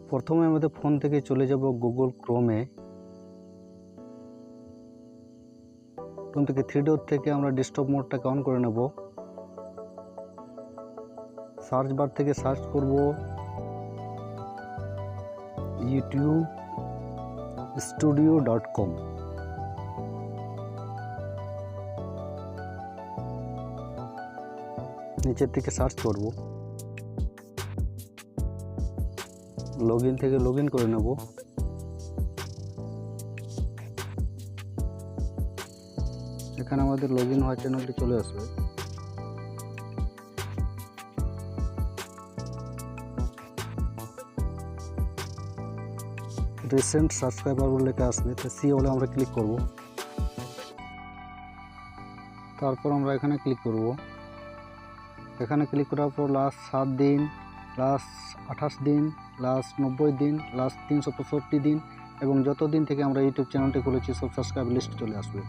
প্রথমে আমাদের ফোন থেকে চলে যাব গুগল ক্রোমে। ফোন থেকে থ্রি ডট থেকে আমরা ডেস্কটপ মোডটাকে অন করে নেব। সার্চ বার থেকে সার্চ করব youtubestudio.com। নিচের থেকে সার্চ করব, লগইন থেকে লগইন করে নেব। এখানে আমাদের লগইন হওয়া চ্যানেলটি চলে আসবে। রিসেন্ট সাবস্ক্রাইবার বলে লেখা আসবে, তো সি হলে আমরা ক্লিক করব। তারপর আমরা এখানে ক্লিক করব। এখানে ক্লিক করার পর লাস্ট 7 দিন, লাস্ট 28 দিন, লাস্ট 90 দিন, লাস্ট 365 দিন এবং যত দিন থেকে আমরা ইউটিউব চ্যানেলটি খুলেছি সব সাবস্ক্রাইব লিস্ট চলে আসবে।